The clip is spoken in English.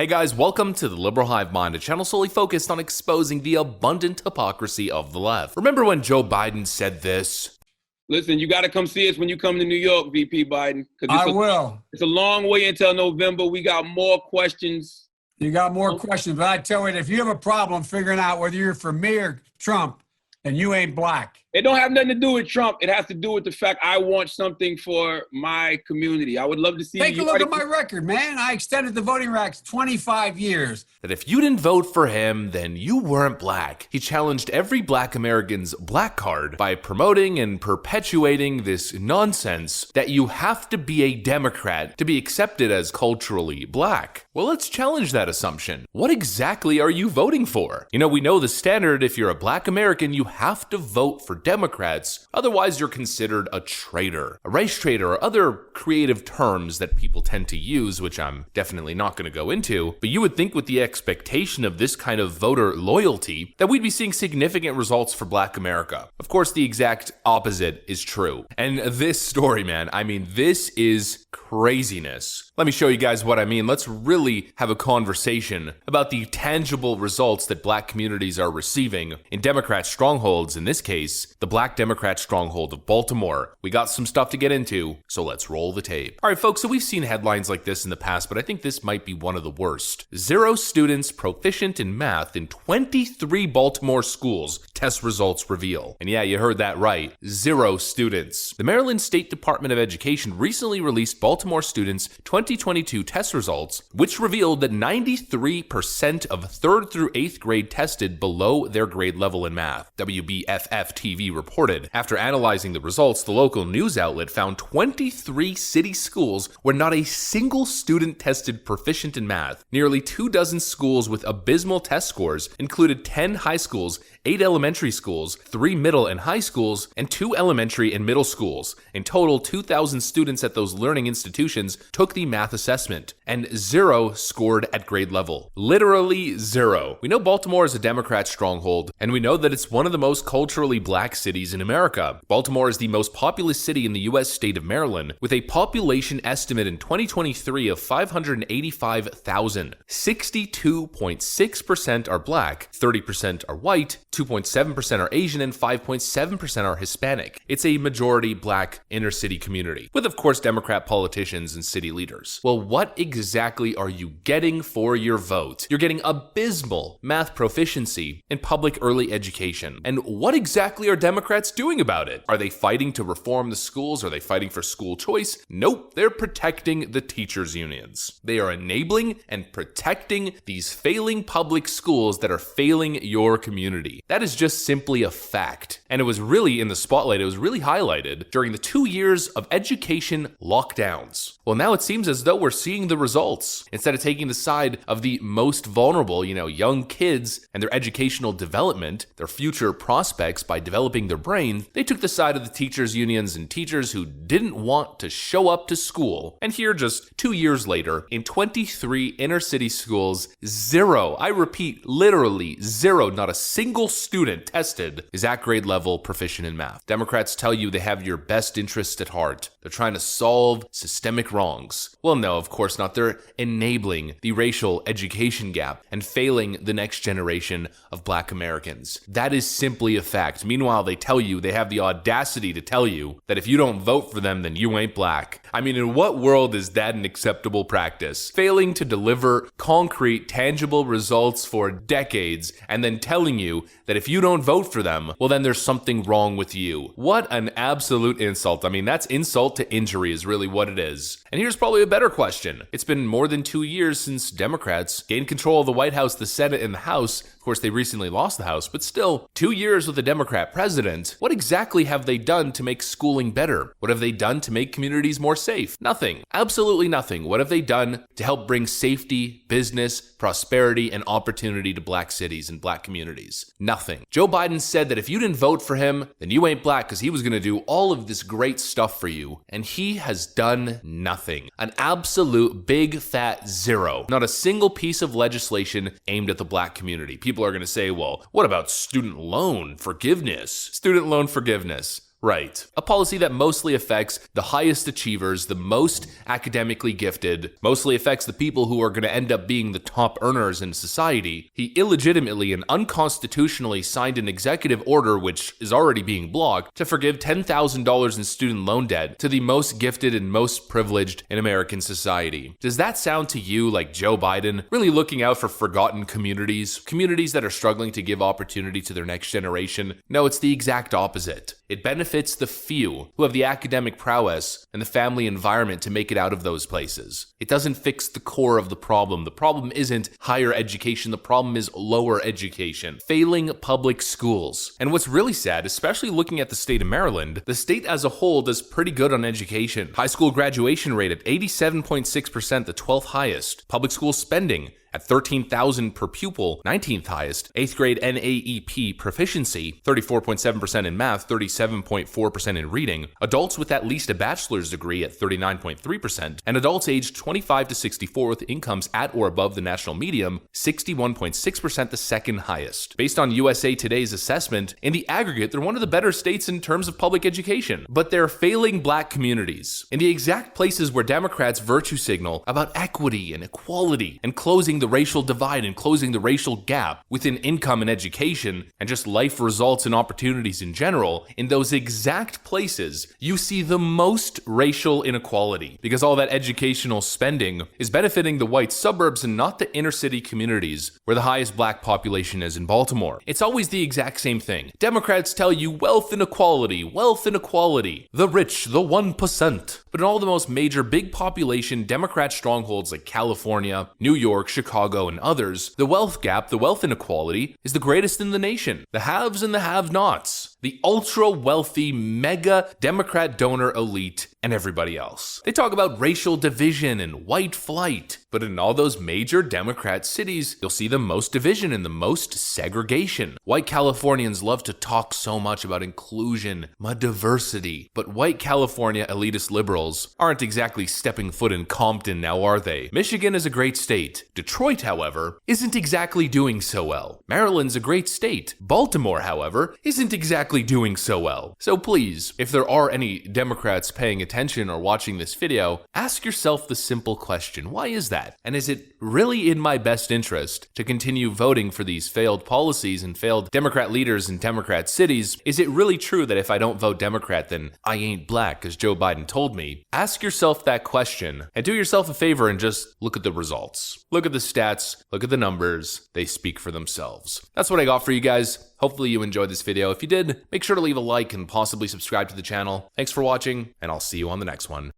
Hey guys, welcome to the Liberal Hive Mind, a channel solely focused on exposing the abundant hypocrisy of the left. Remember when Joe Biden said this? Listen, you got to come see us when you come to New York, VP Biden. I will. It's a long way until November. We got more questions. You got more questions, but I tell you, if you have a problem figuring out whether you're for me or Trump, then you ain't black. It don't have nothing to do with Trump. It has to do with the fact I want something for my community. I would love to see. Take a look at my record, man. I extended the voting rights 25 years. That if you didn't vote for him, then you weren't black. He challenged every black American's black card by promoting and perpetuating this nonsense that you have to be a Democrat to be accepted as culturally black. Well, let's challenge that assumption. What exactly are you voting for? You know, we know the standard. If you're a black American, you have to vote for Democrats, otherwise you're considered a traitor, a race traitor, or other creative terms that people tend to use, which I'm definitely not going to go into. But you would think with the expectation of this kind of voter loyalty that we'd be seeing significant results for black America. Of course, the exact opposite is true. And this story, man, I mean, this is craziness. Let me show you guys what I mean. Let's really have a conversation about the tangible results that black communities are receiving in Democrat strongholds, in this case, the black Democrat stronghold of Baltimore. We got some stuff to get into, so let's roll the tape. All right, folks, so we've seen headlines like this in the past, but I think this might be one of the worst. 0 students proficient in math in 23 Baltimore schools, test results reveal. And yeah, you heard that right, 0 students. The Maryland State Department of Education recently released Baltimore students' 2022 test results, which revealed that 93% of 3rd through 8th grade tested below their grade level in math. WBFF TV reported. After analyzing the results, the local news outlet found 23 city schools where not a single student tested proficient in math. Nearly 24 schools with abysmal test scores included 10 high schools, 8 elementary schools, 3 middle and high schools, and 2 elementary and middle schools. In total, 2,000 students at those learning institutions took the math assessment, and 0 scored at grade level. Literally 0. We know Baltimore is a Democrat stronghold, and we know that it's one of the most culturally black cities in America. Baltimore is the most populous city in the U.S. state of Maryland, with a population estimate in 2023 of 585,000. 62.6% are black, 30% are white, 2.7% are Asian, and 5.7% are Hispanic. It's a majority black inner city community, with of course Democrat politicians and city leaders. Well, what exactly are you getting for your vote? You're getting abysmal math proficiency in public early education. And what exactly are Democrats doing about it? Are they fighting to reform the schools? Are they fighting for school choice? Nope, they're protecting the teachers' unions. They are enabling and protecting these failing public schools that are failing your community. That is just simply a fact. And it was really in the spotlight, it was really highlighted during the 2 years of education lockdowns. Well, now it seems as though we're seeing the results. Instead of taking the side of the most vulnerable, young kids and their educational development, their future prospects by developing their brain, they took the side of the teachers' unions and teachers who didn't want to show up to school. And here, just 2 years later, in 23 inner city schools, 0, I repeat, literally 0, not a single student tested is at grade level proficient in math. Democrats tell you they have your best interest at heart. They're trying to solve systemic wrongs. Well, no, of course not. They're enabling the racial education gap and failing the next generation of black Americans. That is simply a fact. Meanwhile, they tell you, they have the audacity to tell you that if you don't vote for them, then you ain't black. I mean, in what world is that an acceptable practice? Failing to deliver concrete, tangible results for decades and then telling you that if you don't vote for them, well, then there's something wrong with you. What an absolute insult. I mean, that's insult to injury is really what it is. And here's probably a better question. It's been more than 2 years since Democrats gained control of the White House, the Senate, and the House. Of course, they recently lost the House, but still, 2 years with a Democrat president. What exactly have they done to make schooling better? What have they done to make communities more safe? Nothing. Absolutely nothing. What have they done to help bring safety, business, prosperity, and opportunity to black cities and black communities? Nothing. Joe Biden said that if you didn't vote for him, then you ain't black, because he was going to do all of this great stuff for you. And he has done nothing. An absolute big fat 0. Not a single piece of legislation aimed at the black community. People are going to say, well, what about student loan forgiveness? Student loan forgiveness. Right. A policy that mostly affects the highest achievers, the most academically gifted, mostly affects the people who are going to end up being the top earners in society. He illegitimately and unconstitutionally signed an executive order, which is already being blocked, to forgive $10,000 in student loan debt to the most gifted and most privileged in American society. Does that sound to you like Joe Biden really looking out for forgotten communities that are struggling to give opportunity to their next generation? No, it's the exact opposite. It benefits the few who have the academic prowess and the family environment to make it out of those places. It doesn't fix the core of the problem. The problem isn't higher education. The problem is lower education, failing public schools. And what's really sad, especially looking at the state of Maryland, the state as a whole does pretty good on education. High school graduation rate at 87.6%, the 12th highest. Public school spending at $13,000 per pupil, 19th highest. 8th grade NAEP proficiency, 34.7% in math, 37.4% in reading. Adults with at least a bachelor's degree at 39.3%, and adults aged 25 to 64 with incomes at or above the national median, 61.6%, the second highest. Based on USA Today's assessment, in the aggregate, they're one of the better states in terms of public education, but they're failing black communities in the exact places where Democrats virtue signal about equity and equality and closing the racial divide and closing the racial gap within income and education and just life results and opportunities in general. In those exact places, you see the most racial inequality because all that educational spending is benefiting the white suburbs and not the inner city communities where the highest black population is in Baltimore. It's always the exact same thing. Democrats tell you wealth inequality, the rich, the 1%. But in all the most major big population Democrat strongholds like California, New York, Chicago, and others, the wealth gap, the wealth inequality, is the greatest in the nation. The haves and the have-nots. The ultra-wealthy, mega Democrat donor elite and everybody else. They talk about racial division and white flight, but in all those major Democrat cities, you'll see the most division and the most segregation. White Californians love to talk so much about inclusion, diversity, but white California elitist liberals aren't exactly stepping foot in Compton now, are they? Michigan is a great state. Detroit, however, isn't exactly doing so well. Maryland's a great state. Baltimore, however, isn't exactly doing so well. So please, if there are any Democrats paying attention or watching this video, ask yourself the simple question, why is that? And is it really in my best interest to continue voting for these failed policies and failed Democrat leaders in Democrat cities? Is it really true that if I don't vote Democrat, then I ain't black, as Joe Biden told me? Ask yourself that question and do yourself a favor and just look at the results. Look at the stats, look at the numbers. They speak for themselves. That's what I got for you guys. Hopefully you enjoyed this video. If you did, make sure to leave a like and possibly subscribe to the channel. Thanks for watching, and I'll see you on the next one.